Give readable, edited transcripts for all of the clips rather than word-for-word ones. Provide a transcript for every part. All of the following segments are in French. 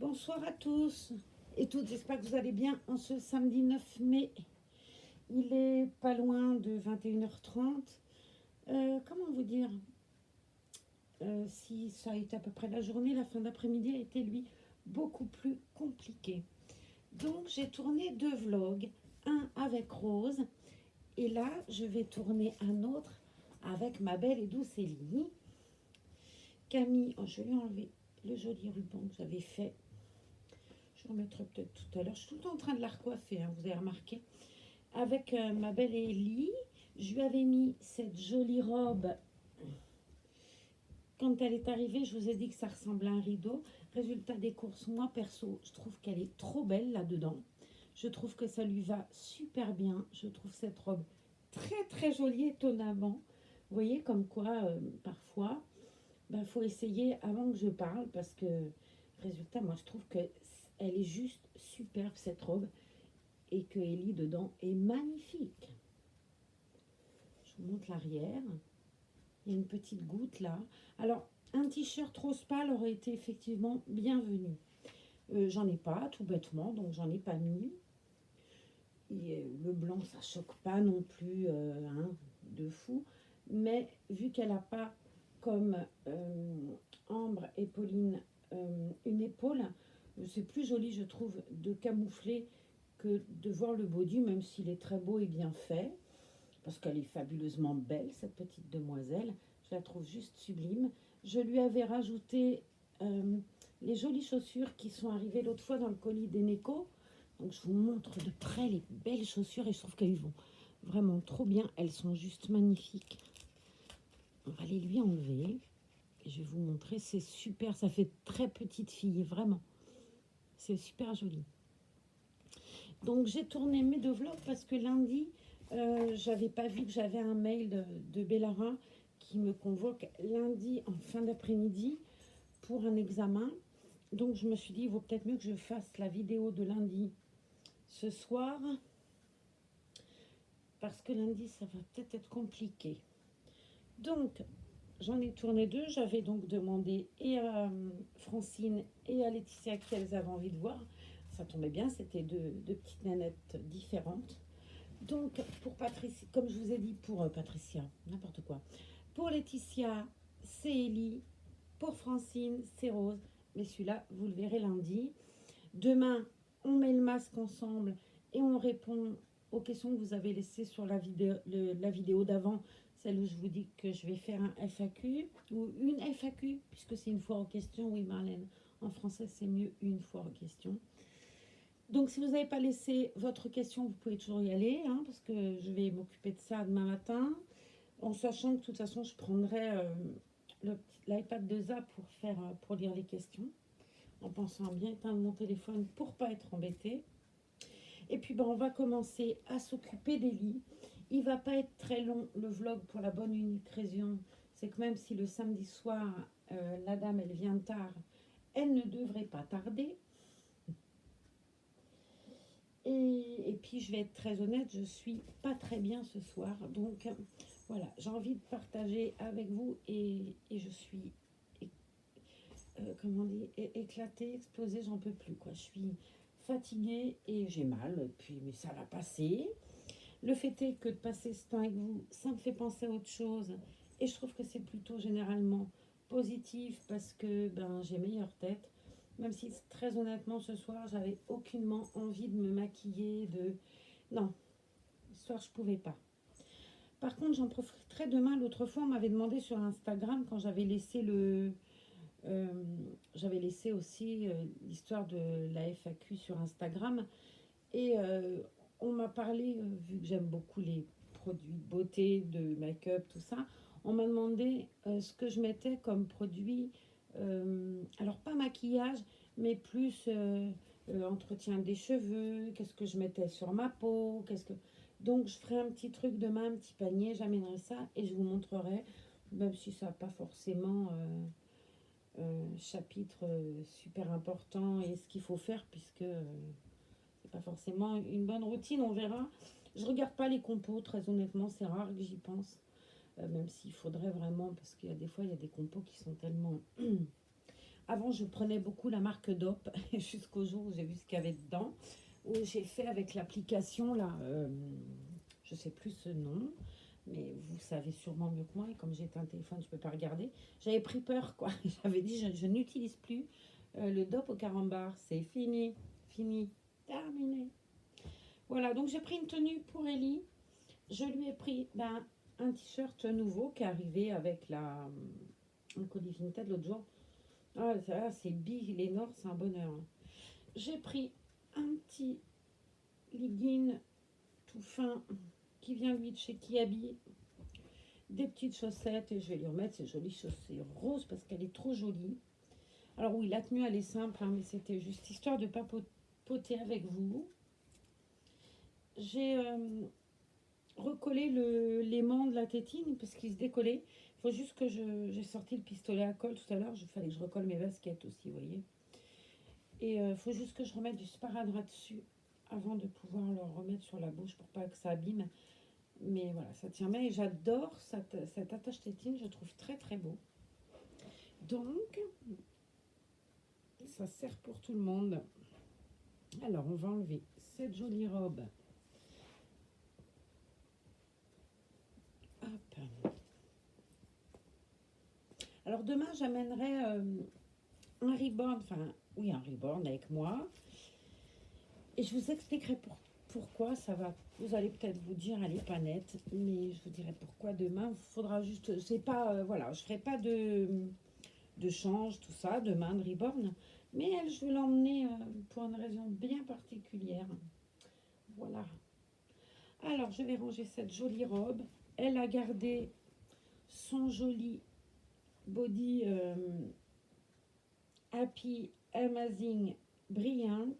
Bonsoir à tous et toutes, j'espère que vous allez bien en ce samedi 9 mai. Il est pas loin de 21h30. Comment vous dire si ça a été à peu près la journée, la fin d'après-midi a été, lui, beaucoup plus compliquée. Donc, j'ai tourné 2 vlogs, un avec Rose, et là, je vais tourner un autre avec ma belle et douce Élie. Camille, oh, je vais lui enlever le joli ruban que j'avais fait. Je remettrai peut-être tout à l'heure. Je suis tout le temps en train de la recoiffer, hein, vous avez remarqué. Avec ma belle Élie, je lui avais mis cette jolie robe. Quand elle est arrivée, je vous ai dit que ça ressemblait à un rideau. Résultat des courses, moi perso, je trouve qu'elle est trop belle là-dedans. Je trouve que ça lui va super bien. Je trouve cette robe très très jolie, étonnamment. Vous voyez, comme quoi, parfois, il faut essayer avant que je parle, parce que, résultat, moi je trouve que elle est juste superbe cette robe, et que Ellie dedans est magnifique. Je vous montre l'arrière. Il y a une petite goutte là. Alors, un t-shirt rose pâle aurait été effectivement bienvenu. J'en ai pas, tout bêtement, donc j'en ai pas mis. Et, le blanc, ça choque pas non plus de fou. Mais vu qu'elle n'a pas, comme Ambre et Pauline, une épaule, c'est plus joli, je trouve, de camoufler que de voir le body, même s'il est très beau et bien fait. Parce qu'elle est fabuleusement belle, cette petite demoiselle. Je la trouve juste sublime. Je lui avais rajouté les jolies chaussures qui sont arrivées l'autre fois dans le colis d'Eneco. Donc je vous montre de près les belles chaussures et je trouve qu'elles vont vraiment trop bien. Elles sont juste magnifiques. On va les lui enlever. Et je vais vous montrer, c'est super. Ça fait très petite fille, vraiment. C'est super joli. Donc j'ai tourné mes 2 vlogs parce que lundi, j'avais pas vu que j'avais un mail de Bellara qui me convoque lundi en fin d'après-midi pour un examen. Donc je me suis dit, il vaut peut-être mieux que je fasse la vidéo de lundi ce soir, parce que lundi, ça va peut-être être compliqué. Donc, j'en ai tourné 2. J'avais donc demandé et à Francine et à Laetitia qu'elles avaient envie de voir. Ça tombait bien, c'était deux petites nanettes différentes. Donc, pour Patricia, comme je vous ai dit, pour Patricia, n'importe quoi. Pour Laetitia, c'est Ellie. Pour Francine, c'est Rose. Mais celui-là, vous le verrez lundi. Demain, on met le masque ensemble et on répond aux questions que vous avez laissées sur la vidéo d'avant, celle où je vous dis que je vais faire un FAQ, ou une FAQ, puisque c'est une foire aux questions. Oui, Marlène, en français, c'est mieux une foire aux questions. Donc, si vous n'avez pas laissé votre question, vous pouvez toujours y aller, hein, parce que je vais m'occuper de ça demain matin, en sachant que de toute façon, je prendrai l'iPad de Zap pour lire les questions, en pensant à bien éteindre mon téléphone pour pas être embêtée. Et puis on va commencer à s'occuper d'Ellie. Il va pas être très long le vlog, pour la bonne unique raison, c'est que même si le samedi soir la dame elle vient tard, elle ne devrait pas tarder. Et puis je vais être très honnête, je suis pas très bien ce soir, donc voilà, j'ai envie de partager avec vous et je suis comment dire, éclatée, explosée, j'en peux plus quoi. Je suis fatiguée et j'ai mal, puis mais ça va passer. Le fait est que de passer ce temps avec vous, ça me fait penser à autre chose, et je trouve que c'est plutôt généralement positif, parce que j'ai meilleure tête, même si très honnêtement ce soir j'avais aucunement envie de me maquiller, non, ce soir je pouvais pas. Par contre, j'en profiterai demain. L'autre fois on m'avait demandé sur Instagram, quand j'avais laissé j'avais laissé aussi l'histoire de la FAQ sur Instagram, et on m'a parlé, vu que j'aime beaucoup les produits de beauté, de make-up, tout ça, on m'a demandé ce que je mettais comme produit, alors pas maquillage, mais plus entretien des cheveux, qu'est-ce que je mettais sur ma peau, Donc je ferai un petit truc demain, un petit panier, j'amènerai ça et je vous montrerai, même si ça n'a pas forcément chapitre super important et ce qu'il faut faire, puisque c'est pas forcément une bonne routine, on verra. Je regarde pas les compos, très honnêtement, c'est rare que j'y pense, même s'il faudrait vraiment, parce qu'il y a des fois il y a des compos qui sont tellement Avant, je prenais beaucoup la marque DOP jusqu'au jour où j'ai vu ce qu'il y avait dedans. Où j'ai fait avec l'application, là, je sais plus ce nom, mais vous savez sûrement mieux que moi. Et comme j'ai un téléphone, je ne peux pas regarder. J'avais pris peur, quoi. J'avais dit, je n'utilise plus le DOP au carambar. C'est fini, fini, terminé. Voilà, donc j'ai pris une tenue pour Ellie. Je lui ai pris un t-shirt nouveau qui est arrivé avec un colis Vinted l'autre jour. Ah, c'est big, les Nord, c'est un bonheur. Hein. J'ai pris un petit legging tout fin qui vient lui de chez Kiabi. Des petites chaussettes et je vais lui remettre ces jolies chaussures roses parce qu'elle est trop jolie. Alors oui, la tenue elle est simple, hein, mais c'était juste histoire de papoter avec vous. J'ai recollé l'aimant de la tétine parce qu'il se décollait. Il faut juste que j'ai sorti le pistolet à colle tout à l'heure. Il fallait que je recolle mes baskets aussi, vous voyez. Et il faut juste que je remette du sparadrap dessus avant de pouvoir le remettre sur la bouche pour pas que ça abîme. Mais voilà, ça tient bien et j'adore cette attache tétine, je trouve très très beau. Donc, ça sert pour tout le monde. Alors, on va enlever cette jolie robe. Hop. Alors, demain, j'amènerai un reborn, enfin, oui, un reborn avec moi. Et je vous expliquerai pourquoi ça va. Vous allez peut-être vous dire, elle n'est pas nette, mais je vous dirai pourquoi demain. Il faudra juste, c'est pas, voilà, je ferai pas de change, tout ça, demain, de reborn. Mais elle, je vais l'emmener pour une raison bien particulière. Voilà. Alors, je vais ranger cette jolie robe. Elle a gardé son joli body Happy, Amazing, Brilliant.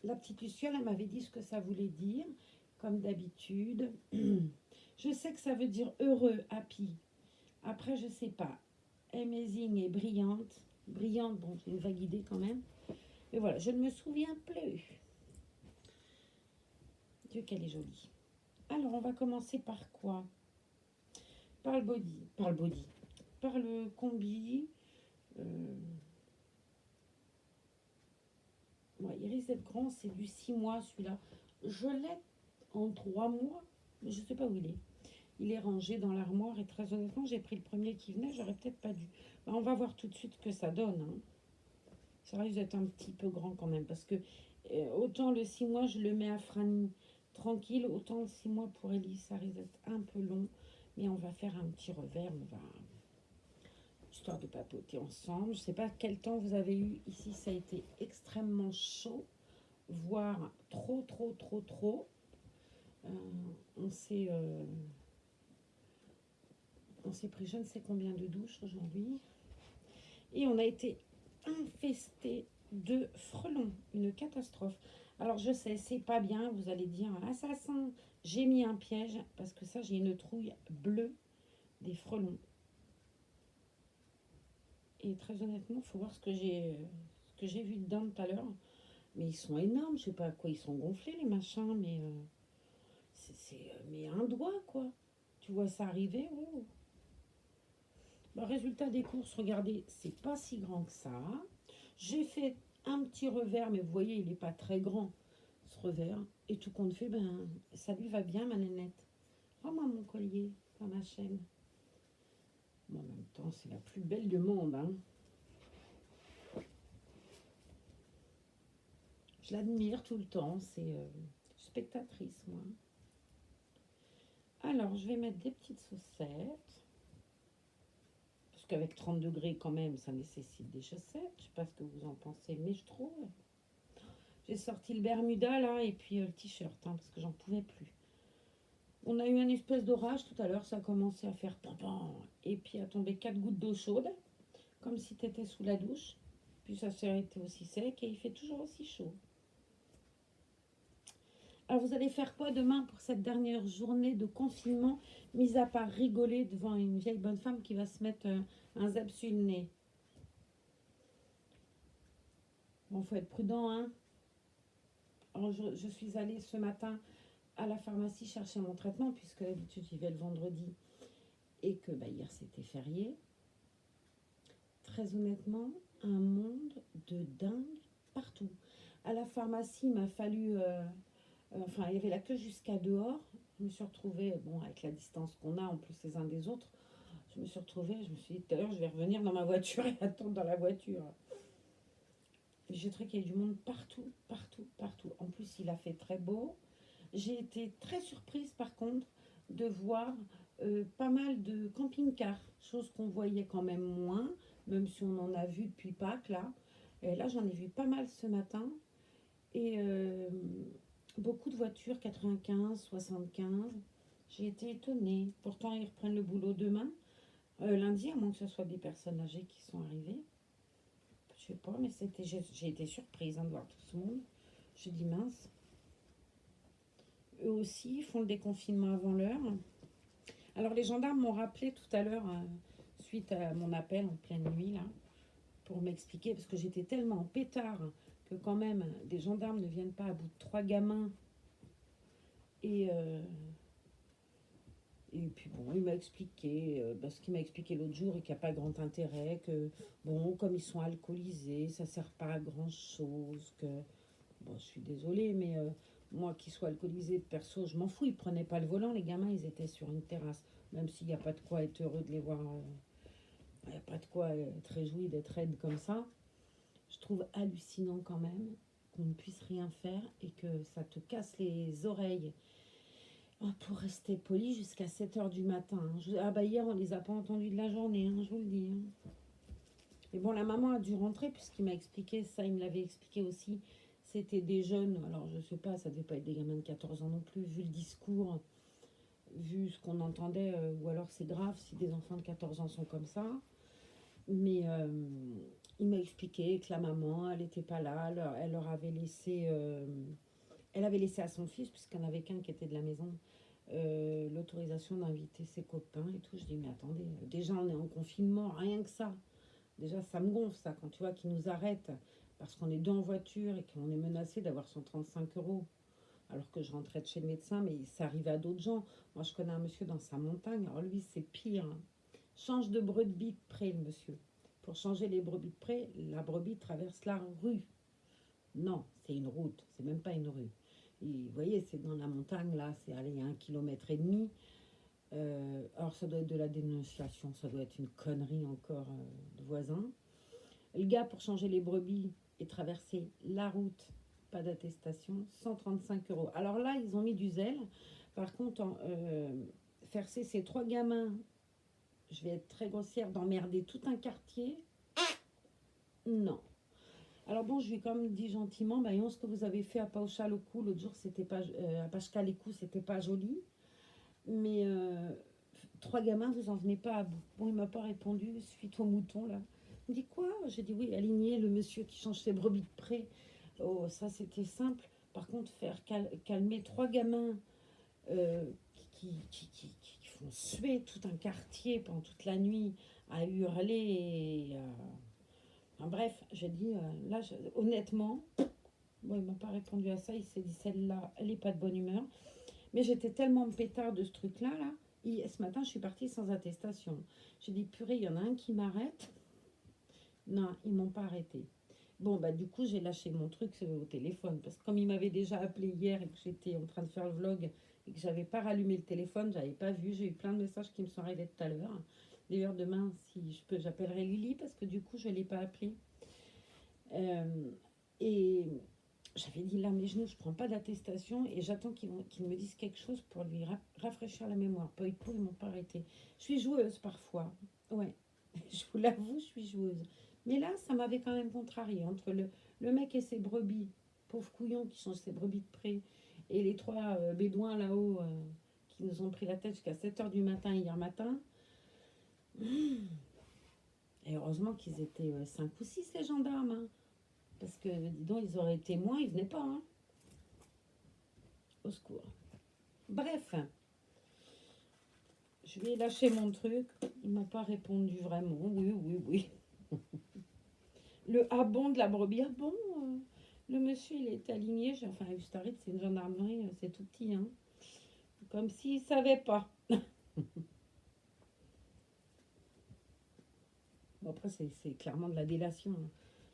La petite Luciole, elle m'avait dit ce que ça voulait dire, comme d'habitude. Je sais que ça veut dire heureux, happy. Après, je sais pas. Amazing et brillante. Brillante, bon, j'ai une vague idée quand même. Mais voilà, je ne me souviens plus. Dieu, qu'elle est jolie. Alors, on va commencer par quoi? Par le body. Par le body. Par le combi. Ouais, il risque d'être grand, c'est du 6 mois celui-là. Je l'ai en 3 mois, mais je ne sais pas où il est. Il est rangé dans l'armoire et très honnêtement, j'ai pris le premier qui venait, j'aurais peut-être pas dû. Ben, on va voir tout de suite ce que ça donne. Hein. Ça risque d'être un petit peu grand quand même parce que autant le 6 mois, je le mets à Franny tranquille, autant le 6 mois pour Ellie, ça risque d'être un peu long. Mais on va faire un petit revers, on va histoire de papoter ensemble. Je ne sais pas quel temps vous avez eu ici, ça a été extrêmement chaud, voire trop. On s'est pris je ne sais combien de douches aujourd'hui et on a été infesté de frelons, une catastrophe. Alors je sais, c'est pas bien, vous allez dire assassin, j'ai mis un piège parce que ça j'ai une trouille bleue des frelons. Et très honnêtement, il faut voir ce que j'ai vu dedans tout à l'heure. Mais ils sont énormes, je sais pas à quoi ils sont gonflés les machins, mais mais un doigt quoi. Tu vois ça arriver, oh. Bah, résultat des courses, regardez, c'est pas si grand que ça. J'ai fait un petit revers, mais vous voyez, il n'est pas très grand ce revers. Et tout compte fait, ben ça lui va bien ma nénette. Rends-moi mon collier, pas ma chaîne. Bon, en même temps, c'est la plus belle du monde, hein. Je l'admire tout le temps, c'est spectatrice, moi. Alors, je vais mettre des petites chaussettes. Parce qu'avec 30 degrés, quand même, ça nécessite des chaussettes. Je ne sais pas ce que vous en pensez, mais je trouve. J'ai sorti le Bermuda, là, et puis le t-shirt, hein, parce que j'en pouvais plus. On a eu une espèce d'orage tout à l'heure, ça a commencé à faire pam, et puis a tombé 4 gouttes d'eau chaude, comme si tu étais sous la douche. Puis ça s'est été aussi sec, et il fait toujours aussi chaud. Alors, vous allez faire quoi demain pour cette dernière journée de confinement, mis à part rigoler devant une vieille bonne femme qui va se mettre un zap sur le nez? Bon, faut être prudent, hein. Alors, je suis allée ce matin à la pharmacie chercher mon traitement, puisque d'habitude, j'y vais le vendredi, et que hier, c'était férié. très honnêtement, un monde de dingue partout. À la pharmacie, il m'a fallu... enfin, il y avait la queue jusqu'à dehors. Je me suis retrouvée, bon, avec la distance qu'on a en plus les uns des autres, je me suis retrouvée, je me suis dit tout à l'heure, je vais revenir dans ma voiture et attendre dans la voiture. J'ai trouvé qu'il y avait du monde partout, partout, partout. En plus, il a fait très beau. J'ai été très surprise par contre de voir pas mal de camping-cars, chose qu'on voyait quand même moins, même si on en a vu depuis Pâques là. Et là, j'en ai vu pas mal ce matin. Et beaucoup de voitures, 95, 75. J'ai été étonnée. Pourtant, ils reprennent le boulot demain, lundi, à moins que ce soit des personnes âgées qui sont arrivées. Je sais pas, mais j'ai été surprise de voir tout ce monde. J'ai dit mince. Eux aussi font le déconfinement avant l'heure. Alors les gendarmes m'ont rappelé tout à l'heure, suite à mon appel en pleine nuit, là, pour m'expliquer, parce que j'étais tellement en pétard que quand même des gendarmes ne viennent pas à bout de 3 gamins. Et, euh, et puis bon, il m'a expliqué, ce qu'il m'a expliqué l'autre jour, et qu'il n'y a pas grand intérêt, que bon, comme ils sont alcoolisés, ça ne sert pas à grand chose, que bon, je suis désolée, mais moi qui sois alcoolisée, perso, je m'en fous. Ils prenaient pas le volant, les gamins, ils étaient sur une terrasse. Même s'il n'y a pas de quoi être heureux de les voir, il n'y a pas de quoi être réjoui d'être raide comme ça. Je trouve hallucinant quand même qu'on ne puisse rien faire et que ça te casse les oreilles. Oh, pour rester poli jusqu'à 7 h du matin. Ah bah hier, on les a pas entendus de la journée, je vous le dis. Et bon, la maman a dû rentrer puisqu'il m'a expliqué ça, il me l'avait expliqué aussi. C'était des jeunes, alors je sais pas, ça devait pas être des gamins de 14 ans non plus, vu le discours, vu ce qu'on entendait, ou alors c'est grave si des enfants de 14 ans sont comme ça. Mais il m'a expliqué que la maman, elle n'était pas là, elle leur avait laissé, elle avait laissé à son fils, puisqu'il n'y en avait qu'un qui était de la maison, l'autorisation d'inviter ses copains et tout. Je dis, mais attendez, déjà on est en confinement, rien que ça. Déjà, ça me gonfle, ça, quand tu vois qu'ils nous arrêtent parce qu'on est deux en voiture et qu'on est menacé d'avoir 135 € alors que je rentrais de chez le médecin, mais ça arrive à d'autres gens. Moi, je connais un monsieur dans sa montagne, alors lui, c'est pire, hein. Change de brebis de près, le monsieur. Pour changer les brebis de près, la brebis traverse la rue. Non, c'est une route, c'est même pas une rue. Et vous voyez, c'est dans la montagne, là, c'est allé à 1,5 km. Alors ça doit être de la dénonciation, ça doit être une connerie encore de voisins. Le gars, pour changer les brebis et traverser la route, pas d'attestation, 135 €. Alors là, ils ont mis du zèle. Par contre, faire ces 3 gamins, je vais être très grossière, d'emmerder tout un quartier, non. Alors bon, je lui ai quand même dit gentiment, bah, ce que vous avez fait à Paochaloku l'autre jour, c'était pas, à Pachkaleku, c'était pas joli. Mais 3 gamins, vous en venez pas à bout. Bon, il m'a pas répondu suite au mouton, là. Il me dit quoi? J'ai dit oui, aligner le monsieur qui change ses brebis de près. Oh, ça c'était simple. Par contre, faire calmer 3 gamins euh, qui font suer tout un quartier pendant toute la nuit à hurler. Enfin, bref, j'ai dit, là, honnêtement, bon, il m'a pas répondu à ça. Il s'est dit, celle-là, elle n'est pas de bonne humeur. Mais j'étais tellement pétard de ce truc-là, là. Ce matin, je suis partie sans attestation. J'ai dit, purée, il y en a un qui m'arrête. Non, ils m'ont pas arrêté. Bon, bah du coup, j'ai lâché mon truc au téléphone. Parce que comme il m'avait déjà appelé hier et que j'étais en train de faire le vlog et que j'avais pas rallumé le téléphone, j'avais pas vu. J'ai eu plein de messages qui me sont arrivés tout à l'heure. D'ailleurs, demain, si je peux, j'appellerai Lily parce que du coup, je ne l'ai pas appelée. Et j'avais dit là, mes genoux, je prends pas d'attestation et j'attends qu'ils me disent quelque chose pour lui rafraîchir la mémoire. Pas ils m'ont pas arrêté. Je suis joueuse parfois. Ouais, je vous l'avoue, je suis joueuse. Mais là, ça m'avait quand même contrarié entre le mec et ses brebis, pauvre couillon qui change ses brebis de près, et les 3 bédouins là-haut qui nous ont pris la tête jusqu'à 7 h du matin hier matin. Et heureusement qu'ils étaient 5 ou 6 les gendarmes, hein. Parce que, dis donc, ils auraient été moins, ils venaient pas, hein. Au secours. Bref, je lui ai lâché mon truc. Il m'a pas répondu vraiment. Oui, oui, oui. Le ah bon de la brebis. Ah bon, le monsieur, il est aligné. Enfin, Ustarit, c'est une gendarmerie, c'est tout petit, hein. Comme s'il savait pas. Bon, après, c'est clairement de la délation.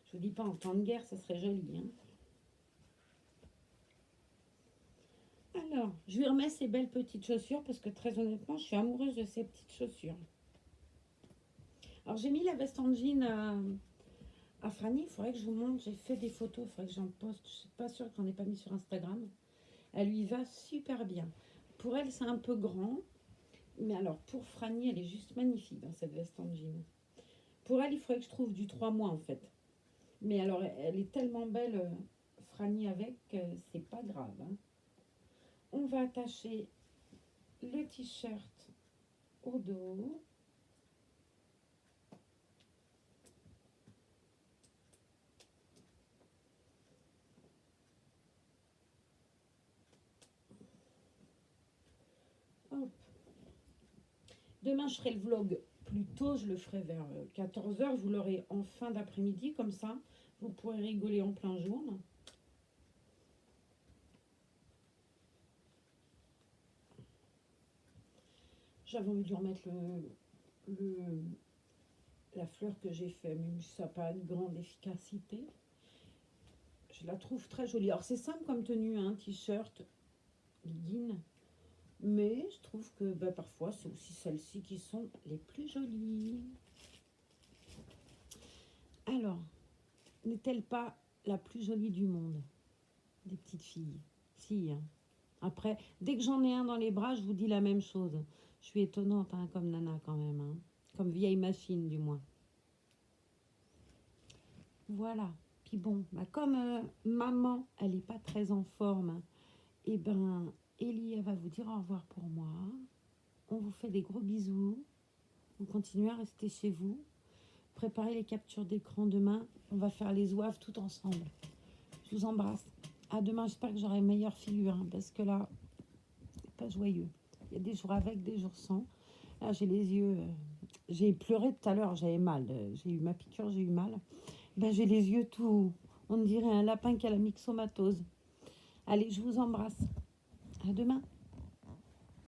Je vous dis pas, en temps de guerre, ça serait joli. Hein. Alors, je lui remets ces belles petites chaussures parce que très honnêtement, je suis amoureuse de ces petites chaussures. Alors, j'ai mis la veste en jean à Franny. Il faudrait que je vous montre. J'ai fait des photos. Il faudrait que j'en poste. Je ne suis pas sûre que j'en ai pas mis sur Instagram. Elle lui va super bien. Pour elle, c'est un peu grand. Mais alors, pour Franny, elle est juste magnifique dans cette veste en jean. Pour elle, il faudrait que je trouve du 3 mois en fait. Mais alors, elle est tellement belle, Franny, avec, c'est pas grave. Hein. On va attacher le t-shirt au dos. Hop. Demain, je ferai le vlog plus tôt. Je le ferai vers 14 h. Vous l'aurez en fin d'après-midi. Comme ça, vous pourrez rigoler en plein jour. J'avais envie de lui remettre la fleur que j'ai fait, même si ça n'a pas de grande efficacité. Je la trouve très jolie. Alors, c'est simple comme tenue, un t-shirt, legging. Mais je trouve que parfois, c'est aussi celles-ci qui sont les plus jolies. Alors, n'est-elle pas la plus jolie du monde, des petites filles? Si, hein. Après, dès que j'en ai un dans les bras, je vous dis la même chose. Je suis étonnante, hein, comme nana quand même. Hein. Comme vieille machine, du moins. Voilà. Puis bon, comme maman, elle n'est pas très en forme, et Ellie, elle va vous dire au revoir pour moi. On vous fait des gros bisous. Vous continuez à rester chez vous. Préparez les captures d'écran demain. On va faire les ouaves tout ensemble. Je vous embrasse. À demain, j'espère que j'aurai une meilleure figure, hein, parce que là, c'est pas joyeux. Il y a des jours avec, des jours sans. Là, j'ai les yeux... j'ai pleuré tout à l'heure, j'avais mal. J'ai eu ma piqûre, j'ai eu mal. J'ai les yeux tout... On dirait un lapin qui a la myxomatose. Allez, je vous embrasse. À demain.